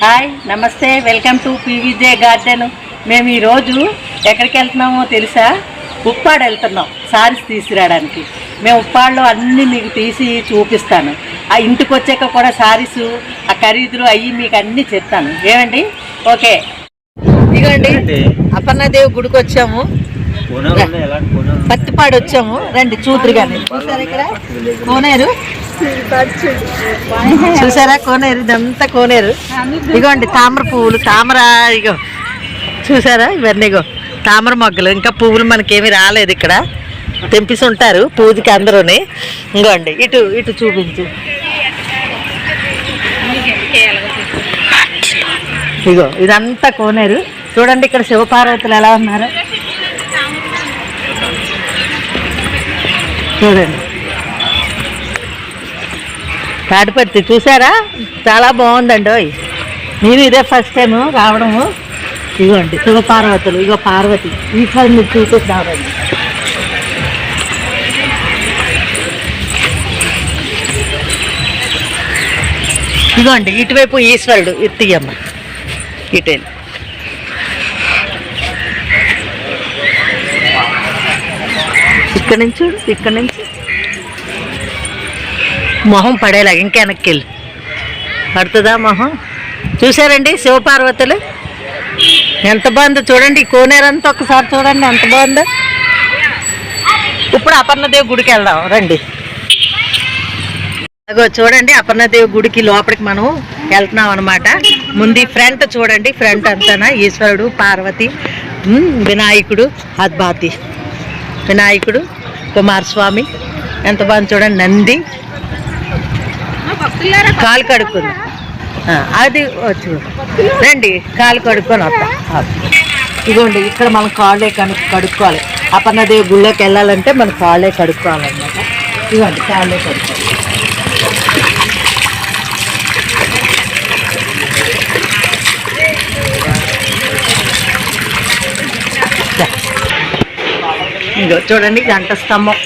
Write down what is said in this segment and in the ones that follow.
Hi నమస్తే, welcome to పీవీజే garden. మేము ఈరోజు ఎక్కడికి వెళ్తున్నామో తెలుసా? ఉప్పాడు వెళ్తున్నాం సారీస్ తీసుకురావడానికి. మేము ఉప్పాడులో అన్నీ మీకు తీసి చూపిస్తాను. ఆ ఇంటికి వచ్చాక కూడా సారీస్ ఆ ఖరీదులు అవి మీకు అన్నీ చెప్తాను. ఏమండి? ఓకే, ఇదిగోండి అపర్ణాదేవి గుడికి వచ్చాము, పత్తిపాడు వచ్చాము. రండి చూతురు కానీ. చూసారా ఇక్కడ కోనేరు? చూసారా కోనేరు? ఇదంతా కోనేరు. ఇగోండి తామర పువ్వులు, తామర ఇగో చూసారా, ఇవన్నీ ఇగో తామర మొగ్గలు. ఇంకా పువ్వులు మనకేమి రాలేదు, ఇక్కడ తెంపిసి ఉంటారు పూజకి అందరూని. ఇంకోండి ఇటు ఇటు చూపించు. ఇగో ఇదంతా కోనేరు. చూడండి ఇక్కడ శివపార్వతులు ఎలా ఉన్నారు చూడండి. తాడిపత్రి చూసారా, చాలా బాగుందండి. నేను ఇదే ఫస్ట్ టైం రావడము. ఇగోండి శివపార్వతులు, ఇగో పార్వతి. ఈసారి మీరు చూపిస్తారండి. ఇగోండి ఇటువైపు ఈశ్వరుడు ఎత్తియమ్మ. ఇటేను ఇక్కడ నుంచి, ఇక్కడ నుంచి మొహం పడేలా ఇంకా వెనక్కి వెళ్ళి పడుతుందా మొహం? చూసారండి శివపార్వతులు ఎంత బాగుందో చూడండి. కోనేరంతా ఒకసారి చూడండి ఎంత బాగుందో. ఇప్పుడు అపర్ణదేవి గుడికి వెళ్దాం రండి. అగో చూడండి అపర్ణదేవి గుడికి లోపలికి మనం వెళ్తున్నాం అనమాట. ముందు ఫ్రంట్ చూడండి, ఫ్రంట్ అంతానా ఈశ్వరుడు, పార్వతి, వినాయకుడు, అద్భాతి వినాయకుడు, కుమారస్వామి ఎంత బాగుంది చూడండి. నంది కాలు కడుక్కుంది, అది వచ్చు రండి కాలు కడుక్కొని వస్తాం. ఇదిగోండి ఇక్కడ మనం కాళ్ళే కడుక్కోవాలి. అపర్ణదేవి గుళ్ళోకి వెళ్ళాలంటే మనం కాళ్ళే కడుక్కోవాలన్నమాట. ఇదిగోండి కాళ్ళే కడుక్కోవాలి. ఇదిగో చూడండి గంట స్తంభం.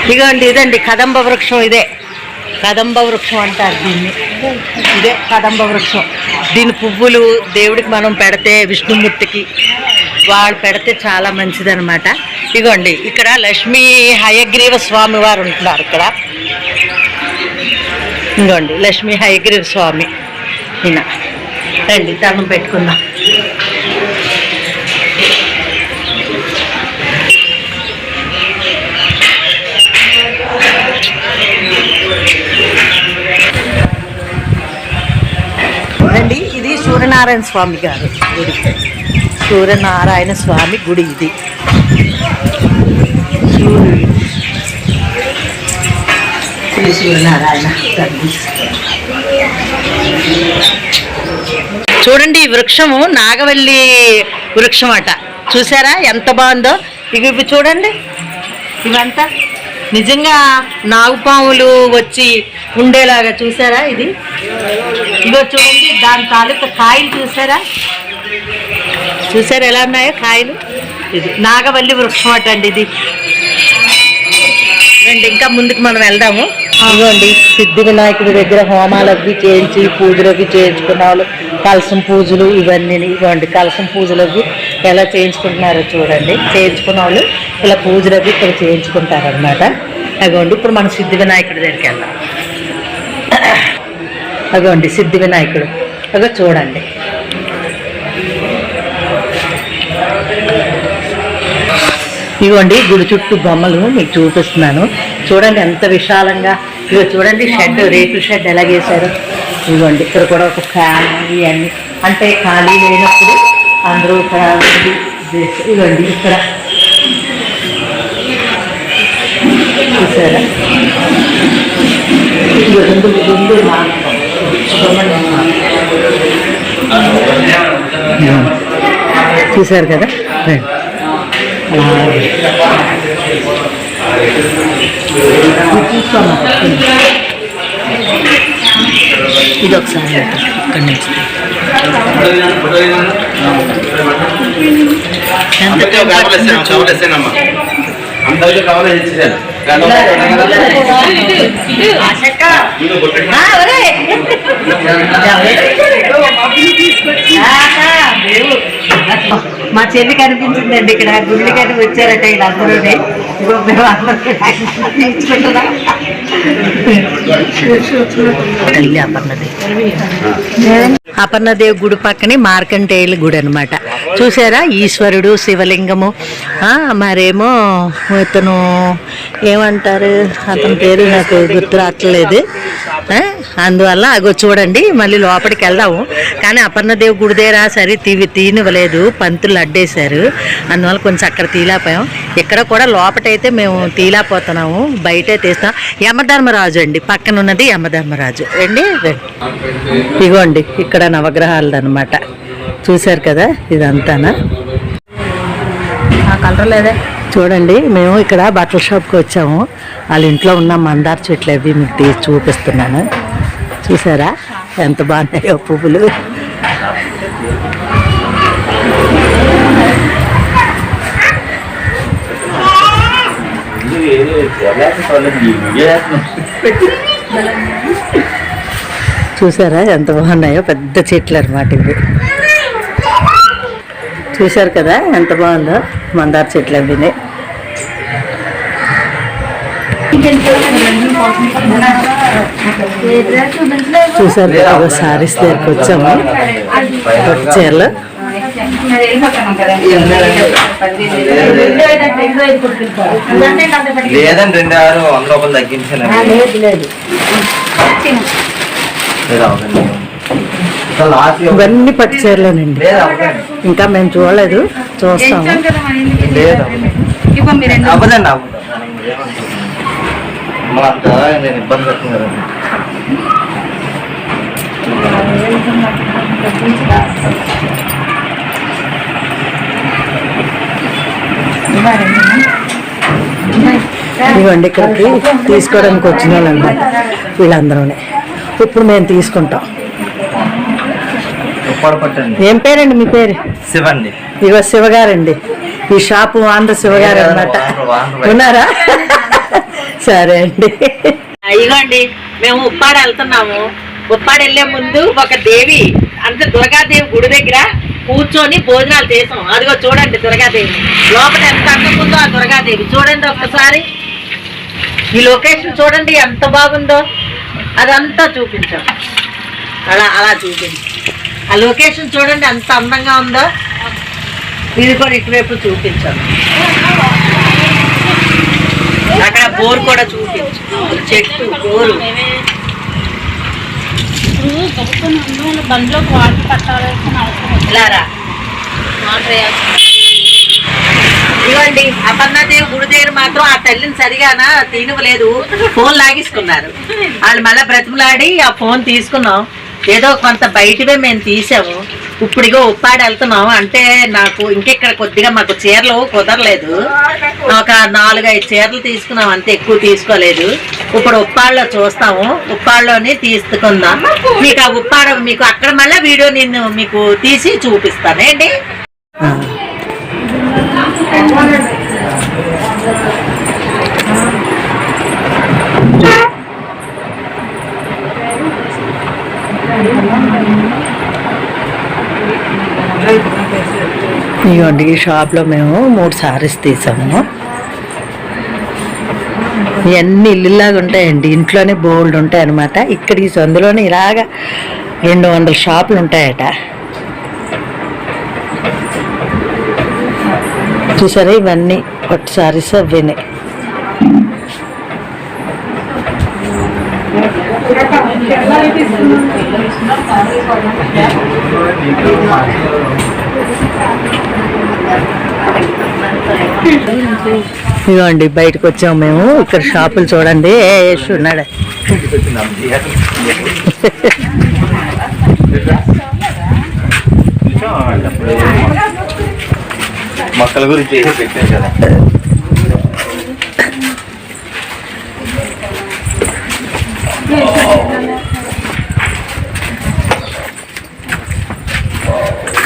ఇదిగోండి ఇదండి కదంబ వృక్షం. ఇదే కదంబ వృక్షం అంటారు దీన్ని. ఇదే కదంబ వృక్షం. దీని పువ్వులు దేవుడికి మనం పెడితే, విష్ణుమూర్తికి వాళ్ళు పెడితే చాలా మంచిదన్నమాట. ఇదిగోండి ఇక్కడ లక్ష్మీ హయగ్రీవ స్వామి వారు ఉంటున్నారు ఇక్కడ. ఇదిగోండి లక్ష్మీ హయగ్రీవ స్వామి ఈయన. రండి దండం పెట్టుకుందాం. రండి ఇది సూర్యనారాయణ స్వామి గారు గుడి. సూర్యనారాయణ స్వామి గుడి ఇది. సూర్యనారాయణ చూడండి. ఈ వృక్షము నాగవల్లి వృక్షం అట. చూసారా ఎంత బాగుందో. ఇవి చూడండి, ఇవంతా నిజంగా నాగుపాములు వచ్చి ఉండేలాగా చూసారా. ఇది ఇగో చూడండి దాని తాలూకా కాయలు చూసారా, చూసారా ఎలా ఉన్నాయో కాయలు. ఇది నాగవల్లి వృక్షం అట అండి ఇది. రండి ఇంకా ముందుకు మనం వెళ్దాము. ఇదిగోండి సిద్ధి వినాయకుడి దగ్గర హోమాలు అవి చేయించి పూజలు అవి చేయించుకున్న వాళ్ళు, కలసం పూజలు ఇవన్నీ. ఇవ్వండి కలసం పూజలు అవి ఎలా చేయించుకుంటున్నారో చూడండి. చేయించుకున్న వాళ్ళు ఇలా పూజలు అవి ఇక్కడ చేయించుకుంటారనమాట. అదిగోండి ఇప్పుడు మనం సిద్ధి వినాయకుడి దగ్గరికి వెళ్దాం. అదిగోండి సిద్ధి వినాయకుడు అదో చూడండి. ఇదిగోండి గుడి చుట్టూ బొమ్మలు మీకు చూపిస్తున్నాను. చూడండి ఎంత విశాలంగా. ఇదిగో చూడండి షెడ్, రేకుల షెడ్ ఎలా చేశారు. ఇదిగోండి ఇక్కడ కూడా ఒక ఫ్యాన్ ఇవన్నీ, అంటే ఖాళీ లేనప్పుడు అందరూ ఇక్కడ ఇదిగోండి ఇక్కడ చూసారా. చూసారు కదా. ఇది ఒకసారి ఇక్కడ నుంచి ఎంత మా చెల్లి కనిపించిందండి ఇక్కడ గుళ్ళకని వచ్చారట వీళ్ళందరూనే. అపర్ణదేవి గుడి పక్కనే మార్కంటేయుల గుడి అనమాట. చూసారా, ఈశ్వరుడు, శివలింగము, మరేమో ఇతను ఏమంటారు, అతని పేరు నాకు గుర్తు రావట్లేదు. అందువల్ల అగో చూడండి, మళ్ళీ లోపలికి వెళ్దాము. కానీ అపర్ణదేవి గుడి దగ్గర సరే తీనివ్వలేదు, పంతులు అడ్డేశారు. అందువల్ల కొంచెం అక్కడ తీలాపోయాం. ఇక్కడ కూడా లోపటైతే మేము తీలాపోతున్నాము, బయటే తీస్తాం. యమధర్మరాజు అండి, పక్కన ఉన్నది యమధర్మరాజు అండి. ఇగోండి ఇక్కడ నవగ్రహాలది అనమాట. చూశారు కదా, ఇదంతానా కలర్ లేదే. చూడండి, మేము ఇక్కడ బట్టల షాప్కి వచ్చాము. వాళ్ళ ఇంట్లో ఉన్న మందార చెట్లు అవి మీకు తీసి చూపిస్తున్నాను. చూసారా ఎంత బాగున్నాయో పువ్వులు. చూసారా ఎంత బాగున్నాయో, పెద్ద చెట్లు అనమాట ఇవి. చూసారు కదా ఎంత బాగుందో మందార చెట్లు అవినే. చూసారు కదా, సారీస్ దగ్గరికి వచ్చాము. చీరలు లేదండి, 2,600 తగ్గించాను. ఇవన్నీ పట్టు చీరలేనండి, ఇంకా మేము చూడలేదు, చూస్తాము. అవ్వదండి, అంతా నేను ఇబ్బంది పెట్టింది కదండి. ఇవ్వండి, ఇక్కడికి తీసుకోవడానికి వచ్చిన వాళ్ళు అనమాట వీళ్ళందరూనే. ఇప్పుడు మేము తీసుకుంటాం. ఏం పేరండి మీ పేరు? శివండి. ఇగో శివగారండి, ఈ షాపు ఆంధ్ర శివగారు అనమాట. ఉన్నారా? సరే అండి. ఇగోండి మేము ఉప్పాడ వెళ్తున్నాము. ఉప్పాడ వెళ్లే ముందు ఒక దేవి అంటే దుర్గాదేవి గుడి దగ్గర కూర్చొని భోజనాలు చేసాం. అదిగో చూడండి దుర్గాదేవి లోపల ఎంత అందంగా ఆ దుర్గాదేవి. చూడండి ఒక్కసారి ఈ లొకేషన్ చూడండి ఎంత బాగుందో. అదంతా చూపించాం, అలా చూపించాం. ఆ లొకేషన్ చూడండి ఎంత అందంగా ఉందో. ఇది కూడా ఇటువైపు చూపించాం. అక్కడ బోర్ కూడా చూపించు, చెట్టు బోరు. ఇవ్వండి అపర్ణాదేవి గుడి దగ్గర మాత్రం ఆ తల్లిని సరిగానా తినవలేదు, ఫోన్ లాగేసుకున్నారు వాళ్ళు. మళ్ళీ బ్రతిమలాడి ఆ ఫోన్ తీసుకున్నాం. ఏదో కొంత బయటవే మేము తీసాము. ఇప్పుడు ఇగో ఉప్పాడ వెళ్తున్నాం. అంటే నాకు ఇంకెక్కడ కొద్దిగా మాకు చీరలు కుదరలేదు, ఒక 4-5 చీరలు తీసుకున్నాం అంతే, ఎక్కువ తీసుకోలేదు. ఇప్పుడు ఉప్పాడలో చూస్తాము, ఉప్పాడలోని తీసుకుందాం. మీకు ఆ ఉప్పాడ మీకు అక్కడ మళ్ళీ వీడియో నేను మీకు తీసి చూపిస్తానండి. ఇవ్వండి ఈ షాప్లో మేము 3 సారీస్ తీసాము. ఇవన్నీ ఇల్లులాగా ఉంటాయండి, ఇంట్లోనే బోల్డ్ ఉంటాయి అనమాట. ఇక్కడ ఈ సందులోనే ఇలాగా 200 షాపులు ఉంటాయట. చూసారా ఇవన్నీ పట్టు సారీస్ అవినే. ఇదిగోండి బయటకు వచ్చాము మేము. ఇక్కడ షాపులు చూడండి, యశ్ ఉన్నాడు. మొక్కల గురించి పెట్టారు కదా.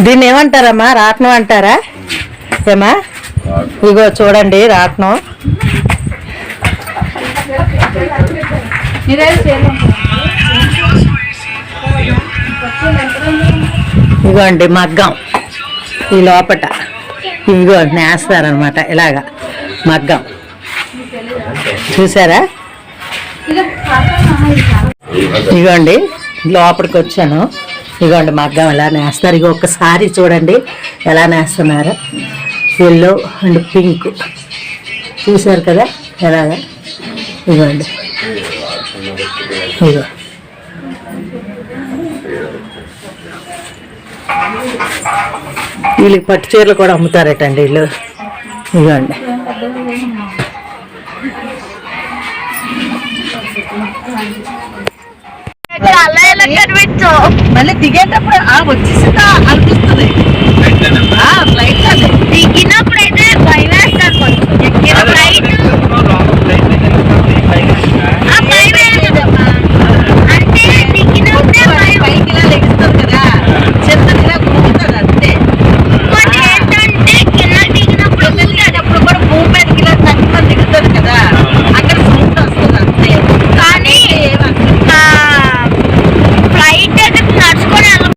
దీన్ని ఏమంటారమ్మా? రాట్నం అంటారా ఏమా? ఇగో చూడండి రాట్నం. ఇదిగోండి మగ్గం ఈ లోపట ఇదిగో నేస్తారనమాట ఇలాగా మగ్గం చూసారా. ఇదిగోండి లోపలికి వచ్చాను. ఇదిగోండి మగ్గం ఎలా నేస్తారు. ఇక ఒక్కసారి చూడండి ఎలా నేస్తున్నారు. ఎల్లో అండ్ పింక్ చూసారు కదా ఎలాగా. ఇదిగోండి ఇదిగో వీళ్ళకి పట్టు చీరలు కూడా అమ్ముతారటండి వీళ్ళు. ఇదిగోండి మళ్ళీ దిగేటప్పుడు వచ్చేసిందా అనిపిస్తుంది. ఫ్లైట్ దిగినప్పుడు